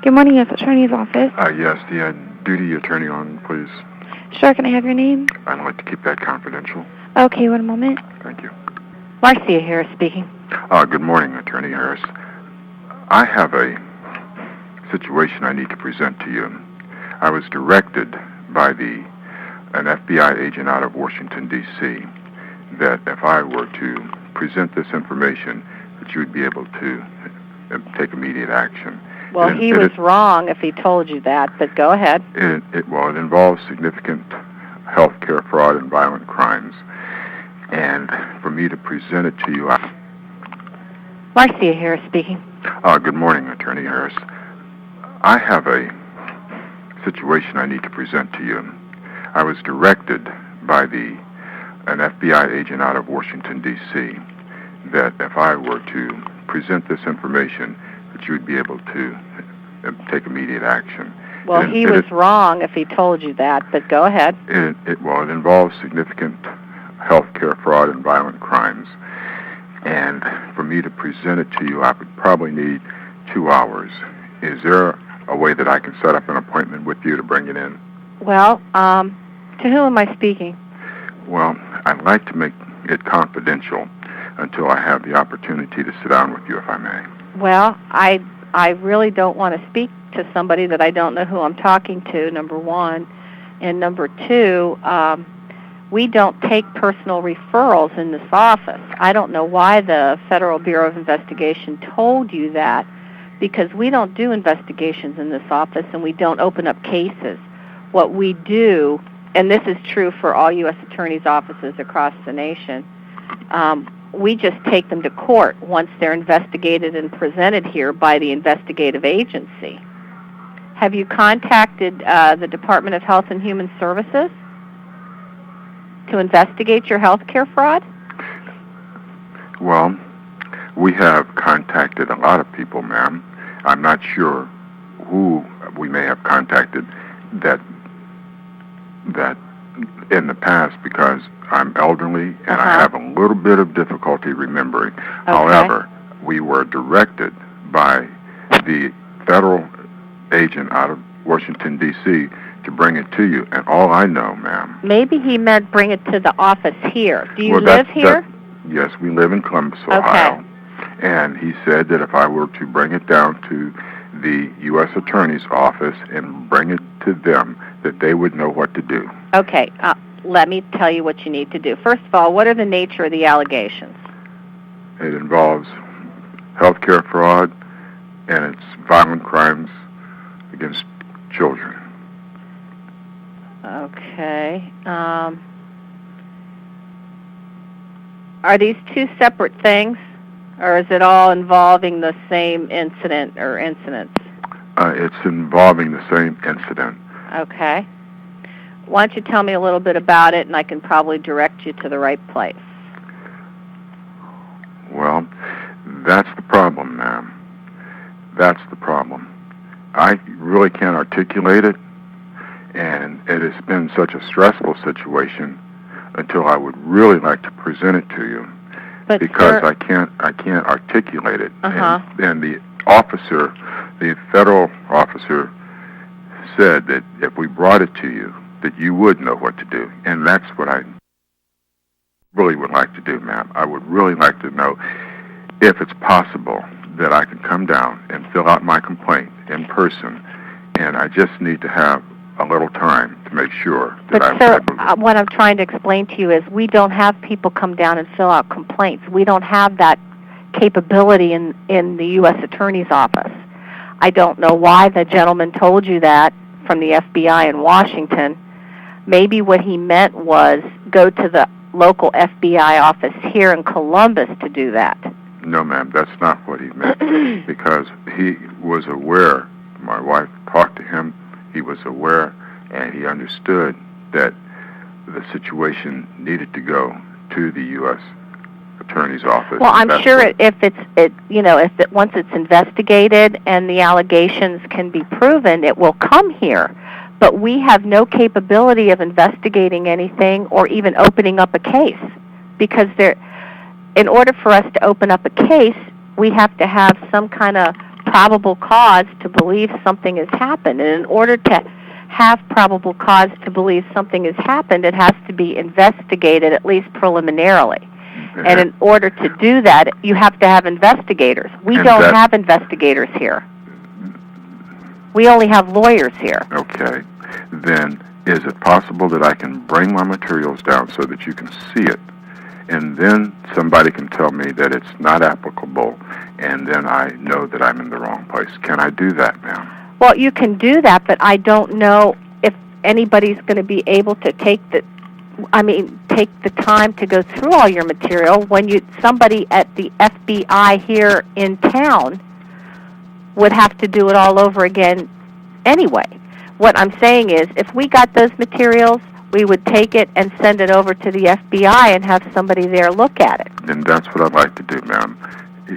Good morning, U.S. Attorney's Office. Yes, the duty attorney on, please. Sure, can I have your name? I'd like to keep that confidential. Okay, one moment. Thank you. Marcia Harris speaking. Good morning, Attorney Harris. I have a situation I need to present to you. I was directed by an FBI agent out of Washington, D.C., that if I were to present this information, that you would be able to take immediate action. Well, he was wrong if he told you that, but go ahead. It involves significant health care fraud and violent crimes. And for me to present it to you... Marcia Harris speaking. Good morning, Attorney Harris. I have a situation I need to present to you. I was directed by an FBI agent out of Washington, D.C., that if I were to present this information, that you would be able to take immediate action. Well, he was wrong if he told you that, but go ahead. It involves significant health care fraud and violent crimes. And for me to present it to you, I would probably need 2 hours. Is there a way that I can set up an appointment with you to bring it in? Well, to whom am I speaking? Well, I'd like to make it confidential until I have the opportunity to sit down with you, if I may. Well, I really don't want to speak to somebody that I don't know who I'm talking to, number one. And number two, we don't take personal referrals in this office. I don't know why the Federal Bureau of Investigation told you that, because we don't do investigations in this office and we don't open up cases. What we do, and this is true for all U.S. attorneys' offices across the nation, we just take them to court once they're investigated and presented here by the investigative agency. Have you contacted the Department of Health and Human Services to investigate your health care fraud? Well, we have contacted a lot of people, ma'am. I'm not sure who we may have contacted that in the past, because I'm elderly and I have a little bit of difficulty remembering. Okay. However, we were directed by the federal agent out of Washington, D.C. to bring it to you, and all I know, ma'am... Maybe he meant bring it to the office here. Do you live here? Yes, we live in Columbus, Ohio. And he said that if I were to bring it down to the U.S. Attorney's Office and bring it to them, that they would know what to do. Okay, let me tell you what you need to do. First of all, what are the nature of the allegations? It involves health care fraud, and it's violent crimes against children. Okay. Are these two separate things, or is it all involving the same incident or incidents? It's involving the same incident. Okay. Why don't you tell me a little bit about it, and I can probably direct you to the right place. Well, that's the problem, ma'am. That's the problem. I really can't articulate it, and it has been such a stressful situation until I would really like to present it to you, but because I can't articulate it. And the officer, the federal officer, said that if we brought it to you, that you would know what to do, and that's what I really would like to do, ma'am. I would really like to know if it's possible that I can come down and fill out my complaint in person, and I just need to have a little time to make sure that I'm able to... What I'm trying to explain to you is we don't have people come down and fill out complaints. We don't have that capability in the U.S. Attorney's Office. I don't know why the gentleman told you that from the FBI in Washington. Maybe what he meant was go to the local FBI office here in Columbus to do that. No, ma'am, that's not what he meant, because he was aware. My wife talked to him. He was aware, and he understood that the situation needed to go to the U.S. Attorney's Office. Well, I'm sure once it's investigated and the allegations can be proven, it will come here. But we have no capability of investigating anything or even opening up a case, because in order for us to open up a case, we have to have some kind of probable cause to believe something has happened. And in order to have probable cause to believe something has happened, it has to be investigated, at least preliminarily. And in order to do that, you have to have investigators. We don't have investigators here. We only have lawyers here. Okay. Then is it possible that I can bring my materials down so that you can see it, and then somebody can tell me that it's not applicable, and then I know that I'm in the wrong place? Can I do that, ma'am? Well, you can do that, but I don't know if anybody's going to be able to take the time to go through all your material when somebody at the FBI here in town would have to do it all over again anyway. What I'm saying is, if we got those materials, we would take it and send it over to the FBI and have somebody there look at it. Then that's what I'd like to do, ma'am.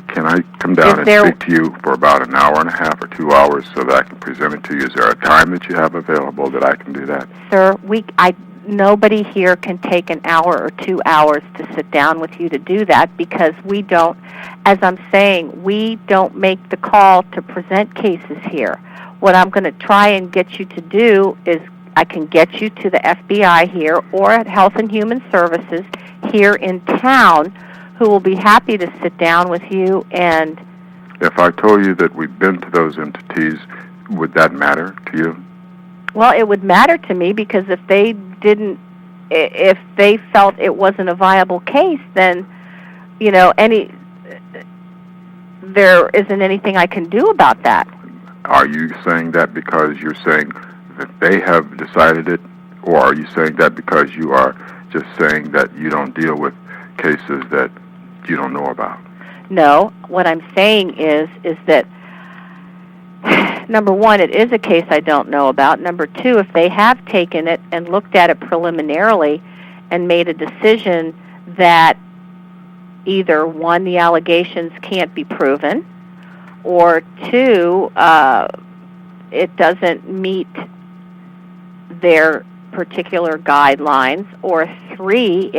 Can I come down and speak to you for about an hour and a half or 2 hours so that I can present it to you? Is there a time that you have available that I can do that? Sir, nobody here can take an hour or 2 hours to sit down with you to do that, because we don't, as I'm saying, we don't make the call to present cases here. What I'm going to try and get you to do is I can get you to the FBI here or at Health and Human Services here in town, who will be happy to sit down with you. And if I told you that we've been to those entities, would that matter to you? Well, it would matter to me, because if they felt it wasn't a viable case, then, there isn't anything I can do about that. Are you saying that because you're saying that they have decided it, or are you saying that because you are just saying that you don't deal with cases that you don't know about? No, what I'm saying is that, number one, it is a case I don't know about. Number two, if they have taken it and looked at it preliminarily and made a decision that either, one, the allegations can't be proven, or two, it doesn't meet their particular guidelines, or three,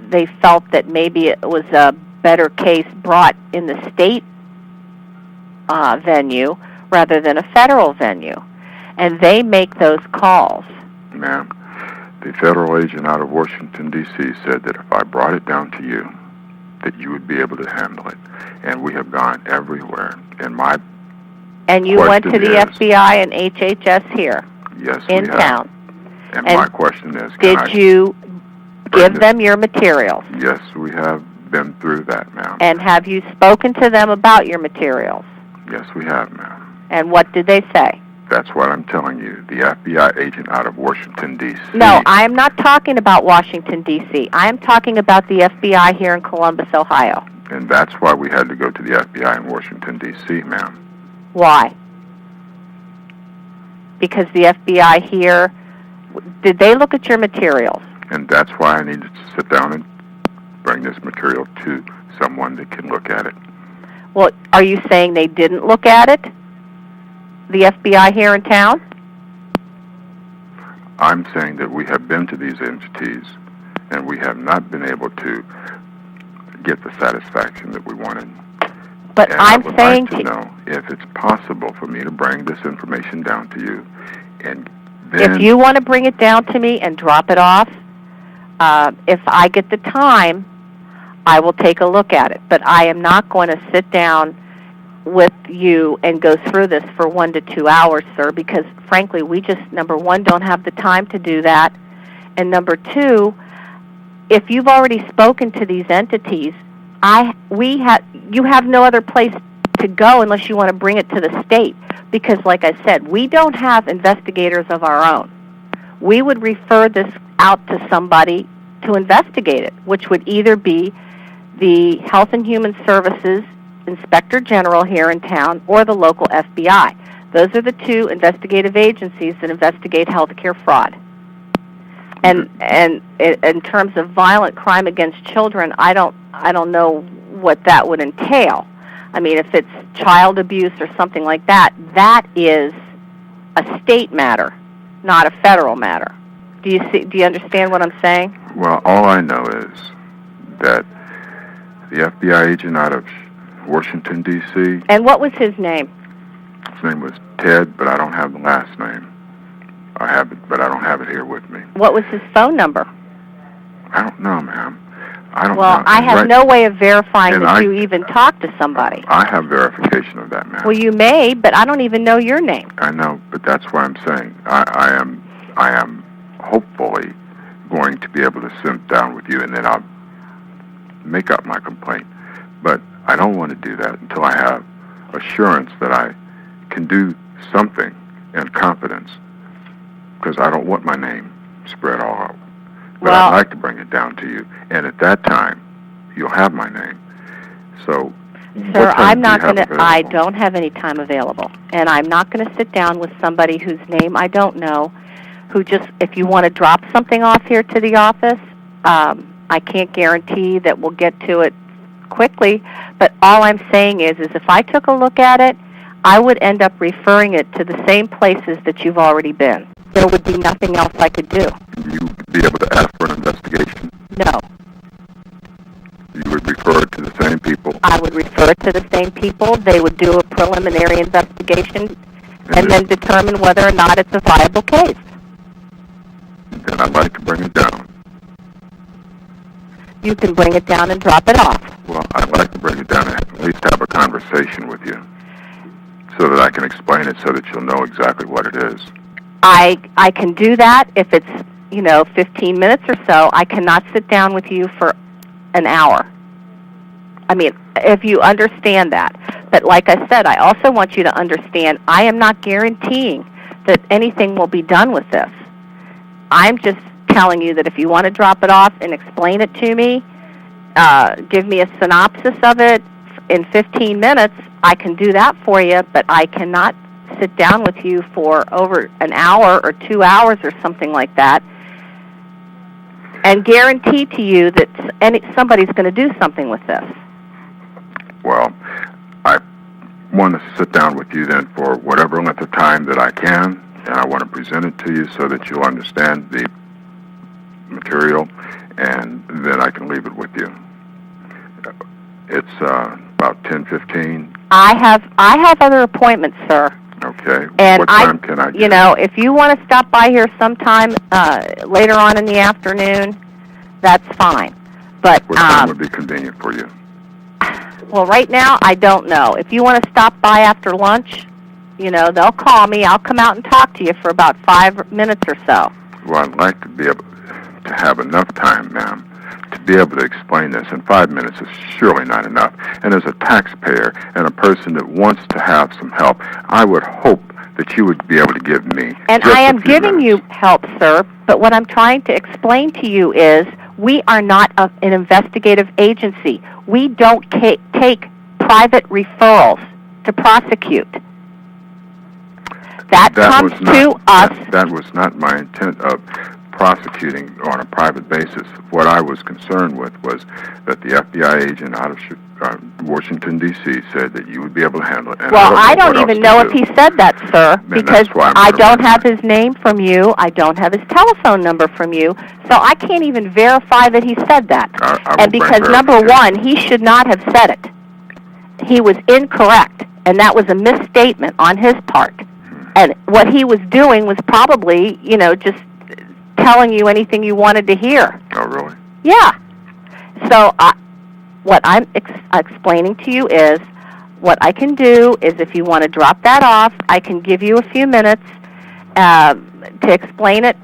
they felt that maybe it was a better case brought in the state venue rather than a federal venue, and they make those calls. Ma'am, the federal agent out of Washington, D.C. said that if I brought it down to you, that you would be able to handle it. And we have gone everywhere. And you went to the FBI and HHS here? Yes, in town. And my question is, did you give them your materials? Yes, we have been through that, ma'am. And have you spoken to them about your materials? Yes, we have, ma'am. And what did they say? That's what I'm telling you. The FBI agent out of Washington, D.C. No, I am not talking about Washington, D.C. I am talking about the FBI here in Columbus, Ohio. And that's why we had to go to the FBI in Washington, D.C., ma'am. Why? Because the FBI here, did they look at your materials? And that's why I needed to sit down and bring this material to someone that can look at it. Well, are you saying they didn't look at it? The FBI here in town? I'm saying that we have been to these entities, and we have not been able to get the satisfaction that we wanted. But and I'm saying I would like to know if it's possible for me to bring this information down to you, and then... If you want to bring it down to me and drop it off, if I get the time, I will take a look at it. But I am not going to sit down with you and go through this for 1 to 2 hours, sir, because frankly, we just, number one, don't have the time to do that, and number two, if you've already spoken to these entities, you have no other place to go unless you want to bring it to the state, because like I said, we don't have investigators of our own. We would refer this out to somebody to investigate it, which would either be the Health and Human Services Inspector General here in town or the local FBI. Those are the two investigative agencies that investigate healthcare fraud. And in terms of violent crime against children, I don't know what that would entail. I mean, if it's child abuse or something like that, that is a state matter, not a federal matter. Do you understand what I'm saying? Well, all I know is that the FBI agent out of Washington, D.C. And what was his name? His name was Ted, but I don't have the last name. I have it, but I don't have it here with me. What was his phone number? I don't know, ma'am. I don't know. Well, I have no way of verifying that you even talked to somebody. I have verification of that, ma'am. Well, you may, but I don't even know your name. I know, but that's what I'm saying. I am hopefully going to be able to sit down with you, and then I'll make up my complaint. But I don't want to do that until I have assurance that I can do something in confidence, because I don't want my name spread all out. But I'd like to bring it down to you, and at that time, you'll have my name. So, sir, I don't have any time available, and I'm not going to sit down with somebody whose name I don't know, who just, if you want to drop something off here to the office, I can't guarantee that we'll get to it quickly, but all I'm saying is if I took a look at it, I would end up referring it to the same places that you've already been. There would be nothing else I could do. You would be able to ask for an investigation? No. You would refer it to the same people? I would refer it to the same people. They would do a preliminary investigation and then determine whether or not it's a viable case. Then I'd like to bring it down. You can bring it down and drop it off. Well, I'd like to bring it down and at least have a conversation with you so that I can explain it so that you'll know exactly what it is. I can do that if it's, 15 minutes or so. I cannot sit down with you for an hour. I mean, if you understand that. But like I said, I also want you to understand I am not guaranteeing that anything will be done with this. I'm just telling you that if you want to drop it off and explain it to me, give me a synopsis of it in 15 minutes, I can do that for you, but I cannot sit down with you for over an hour or 2 hours or something like that and guarantee to you that somebody's going to do something with this. Well, I want to sit down with you then for whatever length of time that I can, and I want to present it to you so that you'll understand the material, and then I can leave it with you. It's about 10:15. I have other appointments, sir. Okay. And what time can I get? If you want to stop by here sometime later on in the afternoon, that's fine. But what time would be convenient for you? Well, right now I don't know. If you want to stop by after lunch, they'll call me. I'll come out and talk to you for about 5 minutes or so. Well, I'd like to be able to have enough time, ma'am, to be able to explain this, and 5 minutes is surely not enough. And as a taxpayer and a person that wants to have some help, I would hope that you would be able to give me And I am giving you help, sir, but what I'm trying to explain to you is we are not an investigative agency. We don't take private referrals to prosecute. That comes to us. That was not my intent of prosecuting on a private basis. What I was concerned with was that the FBI agent out of Washington, D.C. said that you would be able to handle it. And well, I don't even know if he said that, sir, because I don't have his name from you. I don't have his telephone number from you, so I can't even verify that he said that. And because, number one, he should not have said it. He was incorrect, and that was a misstatement on his part. And what he was doing was probably, just telling you anything you wanted to hear. Oh, really? Yeah. So what I'm explaining to you is what I can do is if you want to drop that off, I can give you a few minutes to explain it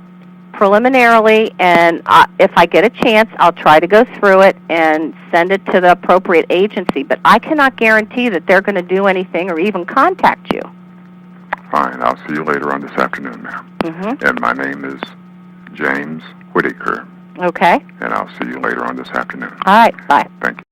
preliminarily, and if I get a chance, I'll try to go through it and send it to the appropriate agency. But I cannot guarantee that they're going to do anything or even contact you. Fine. I'll see you later on this afternoon, ma'am. Mm-hmm. And my name is James Whitaker. Okay. And I'll see you later on this afternoon. All right. Bye. Thank you.